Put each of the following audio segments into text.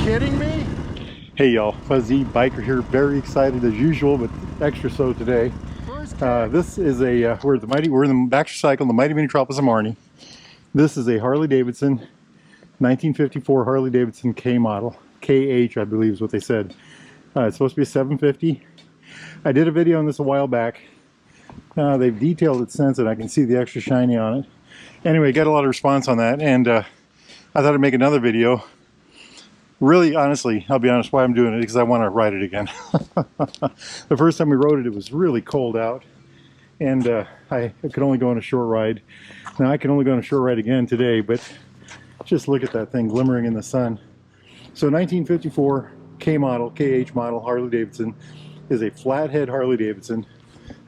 kidding me? Hey y'all, Fuzzy Biker here, very excited as usual, but extra so today. This is a, we're in the Baxter Cycle, the Mighty Metropolis of Marnie. This is a Harley Davidson, 1954 Harley Davidson K model. KH, I believe is what they said. It's supposed to be a 750. I did a video on this a while back. They've detailed it since, and I can see the extra shiny on it. Anyway, got a lot of response on that, and I thought I'd make another video. Really, honestly, I'll be honest why I'm doing it, because I want to ride it again. The first time we rode it, it was really cold out, and I could only go on a short ride. Now I can only go on a short ride again today, but just look at that thing glimmering in the sun. So 1954 K model, KH model Harley Davidson is a flathead Harley Davidson.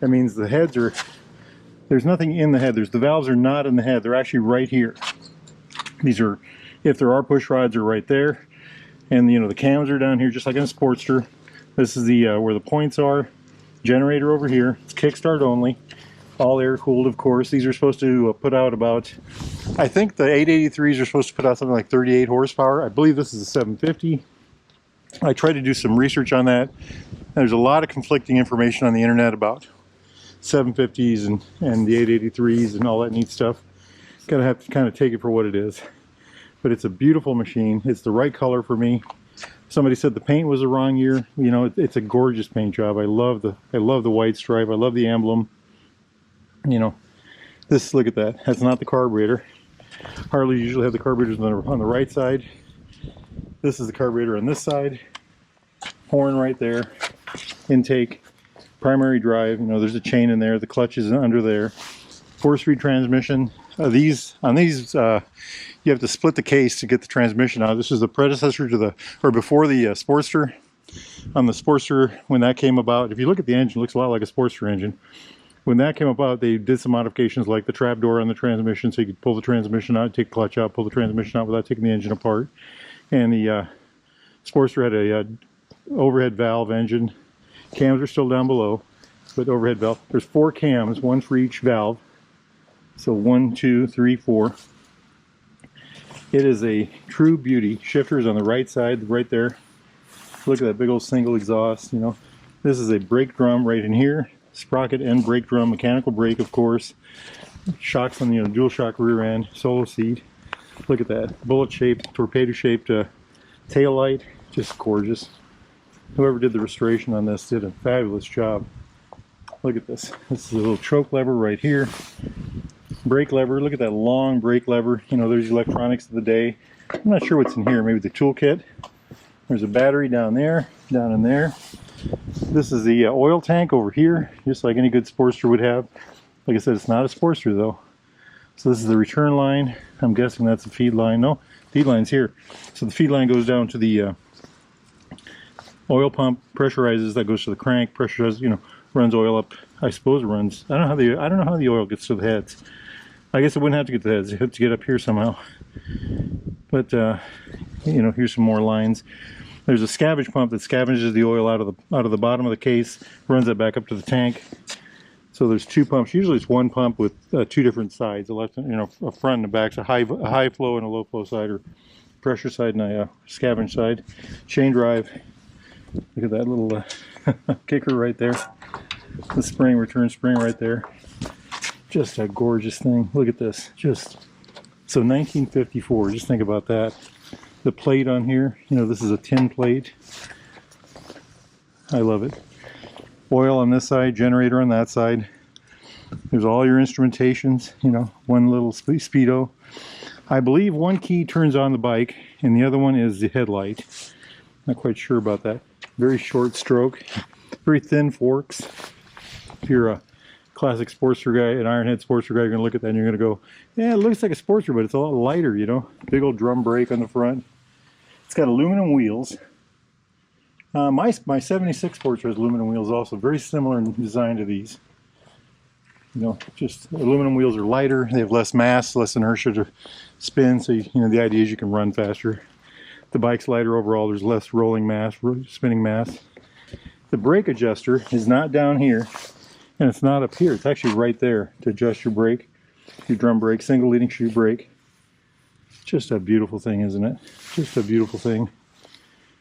That means the heads are, there's nothing in the head. The valves are not in the head. They're actually right here. These are, if there are push rods, are right there. And you know, the cams are down here just like in a Sportster. This is the where the points are. Generator over here. It's kickstart only. All air cooled, of course. These are supposed to put out about, I think the 883s are supposed to put out something like 38 horsepower. I believe this is a 750. I tried to do some research on that. There's a lot of conflicting information on the internet about 750s and the 883s and all that neat stuff. Gotta have to kind of take it for what it is. But it's a beautiful machine. It's the right color for me. Somebody said the paint was the wrong year. You know, it's a gorgeous paint job. I love the white stripe. I love the emblem. You know, this, look at that. That's not the carburetor. Harley usually have the carburetors on the right side. This is the carburetor on this side. Horn right there. Intake. Primary drive. You know, there's a chain in there. The clutch is under there. 4-speed transmission. You have to split the case to get the transmission out. This is the predecessor to the, or before the Sportster. On the Sportster, when that came about, if you look at the engine, it looks a lot like a Sportster engine. When that came about, they did some modifications like the trap door on the transmission, so you could pull the transmission out, take the clutch out, pull the transmission out without taking the engine apart. And the Sportster had a overhead valve engine. Cams are still down below, but overhead valve. There's 4 cams, one for each valve. So 1, 2, 3, 4. It is a true beauty. Shifters on the right side, right there. Look at that big old single exhaust, you know. This is a brake drum right in here. Sprocket and brake drum, mechanical brake, of course. Shocks on the dual shock rear end, solo seat. Look at that. Bullet shaped, torpedo shaped tail light. Just gorgeous. Whoever did the restoration on this did a fabulous job. Look at this. This is a little choke lever right here. Brake lever, look at that long brake lever. You know, there's electronics of the day. I'm not sure what's in here, maybe the toolkit. There's a battery down there, down in there. This is the oil tank over here, just like any good Sportster would have. Like I said, it's not a Sportster though. So this is the return line. I'm guessing that's the feed line. No, feed line's here. So the feed line goes down to the oil pump, pressurizes, that goes to the crank, pressurizes, you know, runs oil up. I suppose it runs. I don't know how the oil gets to the heads. I guess it wouldn't have to get to the heads. It has to get up here somehow. But you know, here's some more lines. There's a scavenge pump that scavenges the oil out of the bottom of the case, runs that back up to the tank. So there's 2 pumps. Usually it's 1 pump with 2 different sides, a left, you know, a front and a back, so a high flow and a low flow side, or pressure side and a scavenge side. Chain drive. Look at that little kicker right there. The spring, return spring right there. Just a gorgeous thing. Look at this. Just so 1954. Just think about that. The plate on here, you know, this is a tin plate. I love it. Oil on this side, generator on that side. There's all your instrumentations, you know, one little speedo. I believe one key turns on the bike and the other one is the headlight. Not quite sure about that. Very short stroke, very thin forks. If you're a classic Sportster guy, an Ironhead Sportster guy, you're going to look at that and you're going to go, yeah, it looks like a Sportster, but it's a lot lighter, you know. Big old drum brake on the front. It's got aluminum wheels. My 76 Sportster has aluminum wheels also, very similar in design to these. You know, just aluminum wheels are lighter, they have less mass, less inertia to spin, so you know, the idea is you can run faster. The bike's lighter overall, there's less rolling mass, spinning mass. The brake adjuster is not down here, and it's not up here. It's actually right there to adjust your brake, your drum brake, single leading shoe brake. Just a beautiful thing, isn't it? Just a beautiful thing.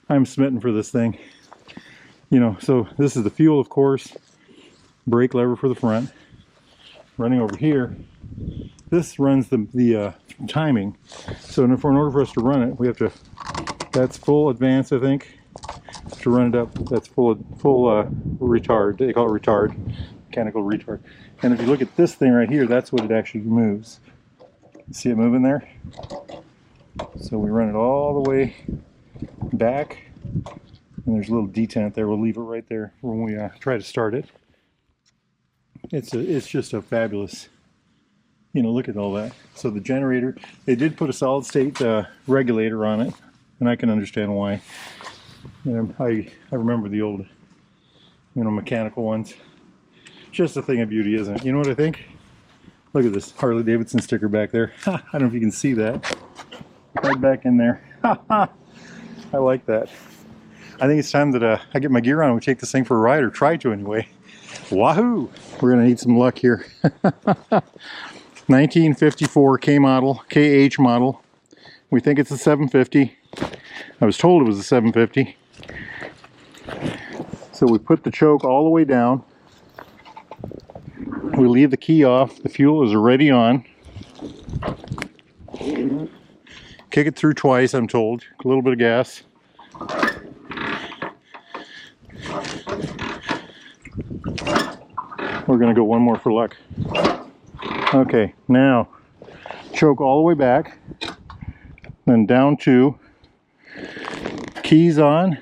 I'm smitten for this thing. You know, so this is the fuel, of course. Brake lever for the front. Running over here, this runs the timing. So in order for us to run it, we have to, that's full advance, I think. To run it up, that's full retard. They call it retard, mechanical retard. And if you look at this thing right here, that's what it actually moves. See it moving there? So we run it all the way back, and there's a little detent there. We'll leave it right there when we try to start it. It's just a fabulous, you know, look at all that. So the generator, they did put a solid state regulator on it, and I can understand why. You know, I remember the old, you know, mechanical ones. Just a thing of beauty, isn't it? You know what I think? Look at this Harley Davidson sticker back there. I don't know if you can see that. Right back in there. I like that. I think it's time that I get my gear on and we take this thing for a ride, or try to anyway. Wahoo! We're gonna need some luck here. 1954 KH model. We think it's a 750. I was told it was a 750. So we put the choke all the way down. We leave the key off. The fuel is already on. Kick it through twice, I'm told. A little bit of gas. We're going to go one more for luck. Okay, now choke all the way back, then down 2. Keys on.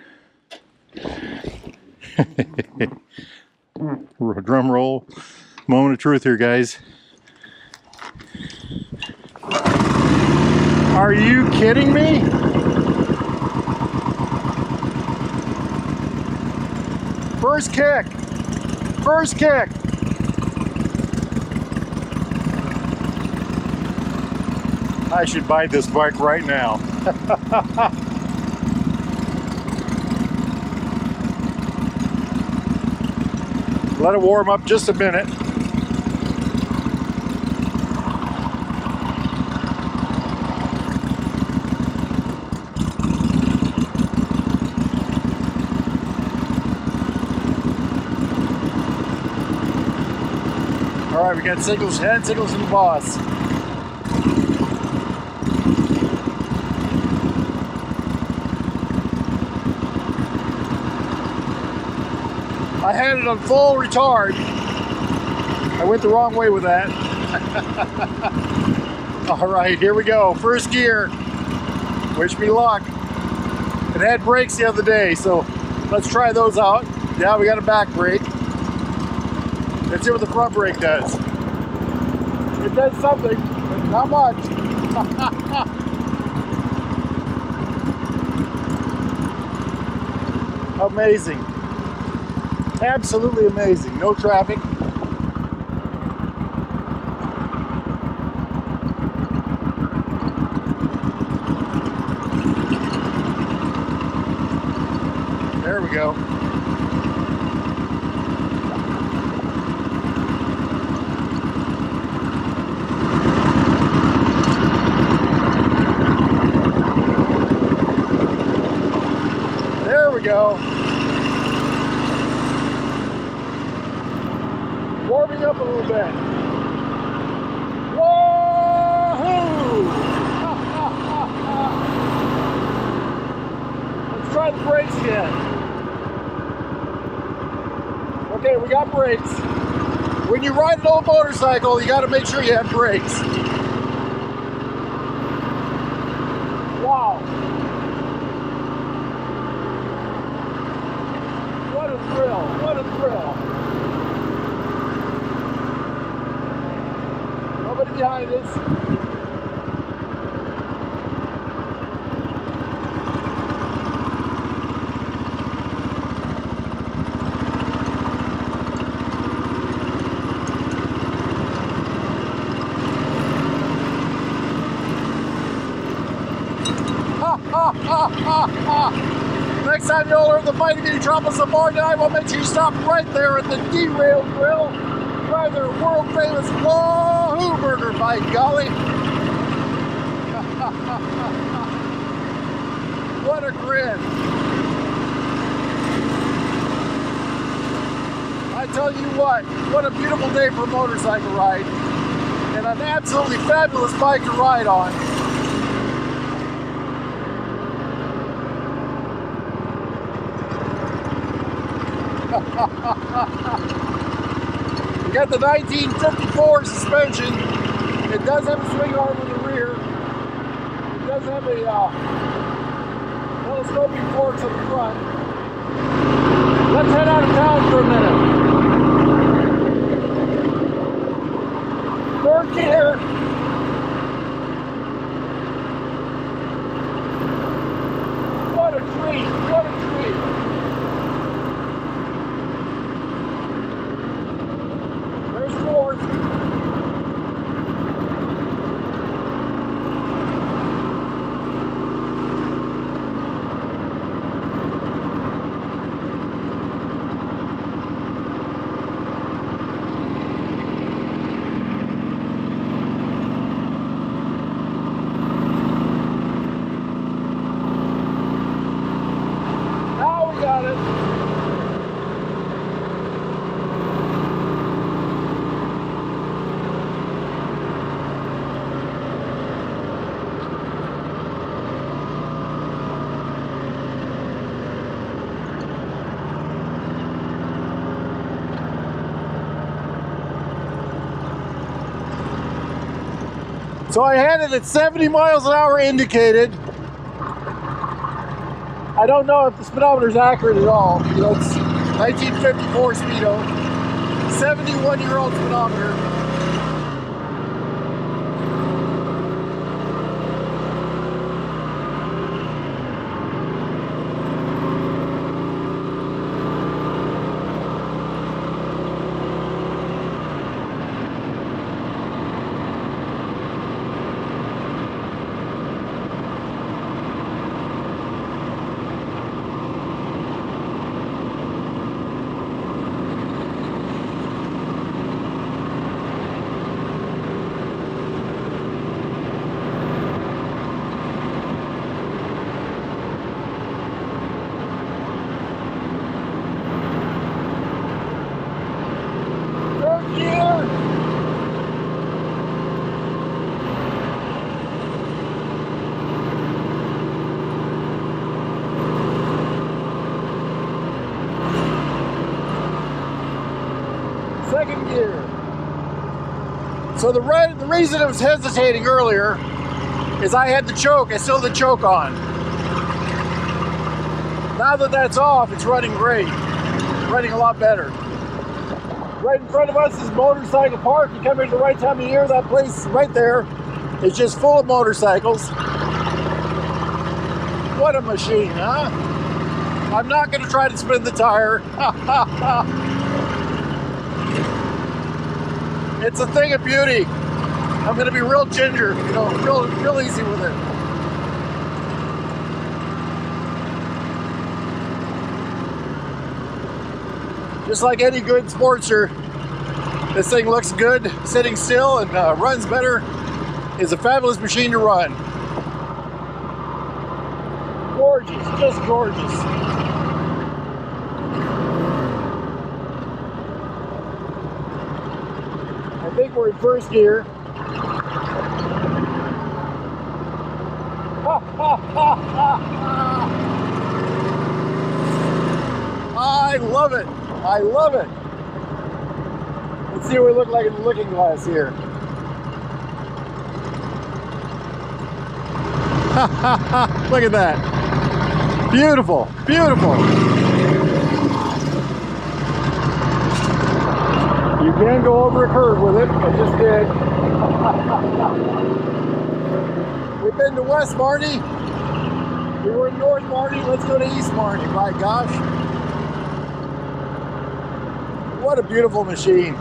Drum roll. Moment of truth here, guys. Are you kidding me? First kick. First kick. I should buy this bike right now. Let it warm up just a minute. All right, we got signals ahead, signals from the boss. I had it on full retard. I went the wrong way with that. All right, here we go. First gear. Wish me luck. It had brakes the other day, so let's try those out. Yeah, we got a back brake. Let's see what the front brake does. It does something, but not much. Amazing. Absolutely amazing. No traffic. There we go. There we go. Warming up a little bit. Wahoo! Let's try the brakes again. Okay, we got brakes. When you ride an old motorcycle, you got to make sure you have brakes. Wow. What a thrill. What a thrill. Nobody behind us. Next time you'll learn the fight again, you drop us a bar dive, I'll make sure you stop right there at the Derailed Grill. Try their world famous Wahoo burger, by golly. What a grin. tell you what a beautiful day for a motorcycle ride, and an absolutely fabulous bike to ride on. You got the 1954 suspension. It does have a swing arm in the rear. It does have a telescoping forks on the front. Let's head out of town for a minute. Third gear. What a treat, what a treat. There's fourth. So I had it at 70 miles an hour indicated. I don't know if the speedometer is accurate at all. You know, it's 1954 speedo, 71-year-old speedometer. Second gear. So the reason it was hesitating earlier is I had the choke. I still had the choke on. Now that that's off, it's running great. Running a lot better. Right in front of us is Motorcycle Park. You come in the right time of year, that place right there is just full of motorcycles. What a machine, huh? I'm not going to try to spin the tire. It's a thing of beauty. I'm going to be real ginger, you know, real easy with it. Just like any good Sportster, this thing looks good sitting still and runs better. It's a fabulous machine to run. Gorgeous, just gorgeous. I think we're in first gear. I love it. I love it. Let's see what we look like in the looking glass here. Look at that. Beautiful, beautiful. You can go over a curve with it. I just did. We've been to West Marty. We were in North Marty. Let's go to East Marty. My gosh. What a beautiful machine.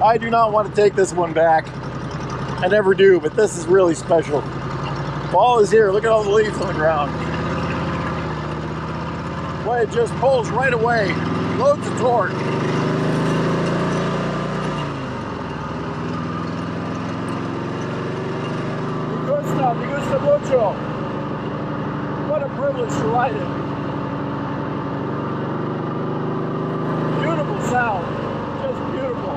I do not want to take this one back. I never do, but this is really special. Fall is here. Look at all the leaves on the ground. Boy, it just pulls right away. Loads of torque. Me gusta mucho. What a privilege to ride it. Beautiful out. Just beautiful.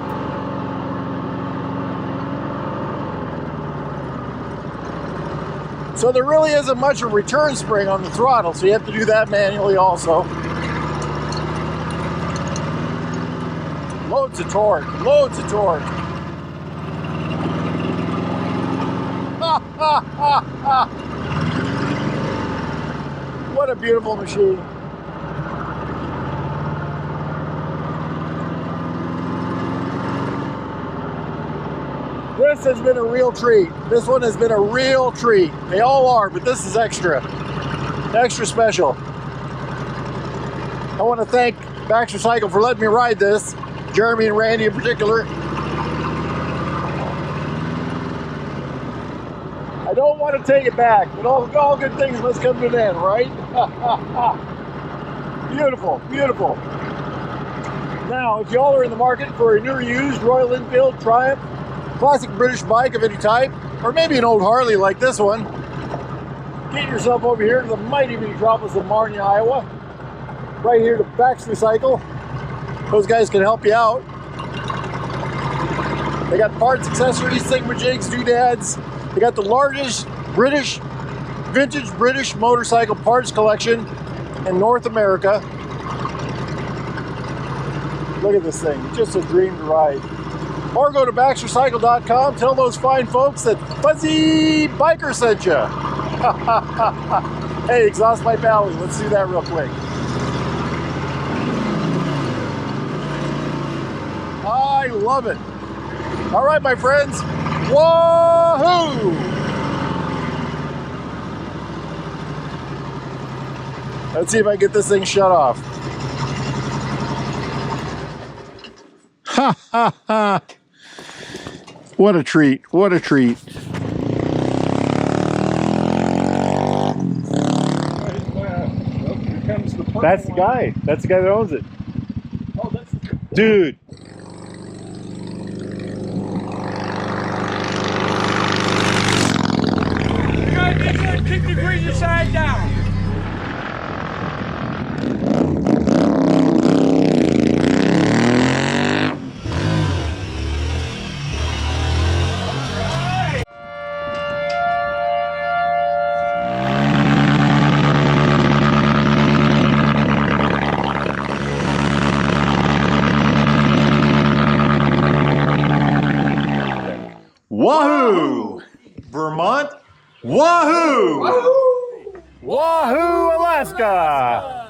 So there really isn't much of a return spring on the throttle, so you have to do that manually also. Loads of torque, loads of torque. Ha, ha, ha, ha. What a beautiful machine. This has been a real treat. This one has been a real treat. They all are, but this is extra special. I want to thank Baxter Cycle for letting me ride this. Jeremy and Randy in particular. I don't want to take it back, but all good things must come to an end, right? Beautiful, beautiful. Now, if y'all are in the market for a new or used Royal Enfield, Triumph, classic British bike of any type, or maybe an old Harley like this one, get yourself over here to the mighty metropolis of Marnia, Iowa. Right here to Baxter Cycle. Those guys can help you out. They got parts, accessories, thingamajigs, doodads. They got the largest vintage British motorcycle parts collection in North America. Look at this thing, just a dream to ride. Or go to baxtercycle.com, tell those fine folks that Fuzzy Biker sent you. Hey, exhaust my battery, let's do that real quick. I love it. All right, my friends, Wahoo! Let's see if I can get this thing shut off. Ha ha ha! What a treat, what a treat. That's the guy that owns it. Oh, that's the Dude. Kick the greaser side down. Wahoo! Vermont. Wahoo! Wahoo! Wahoo, Alaska!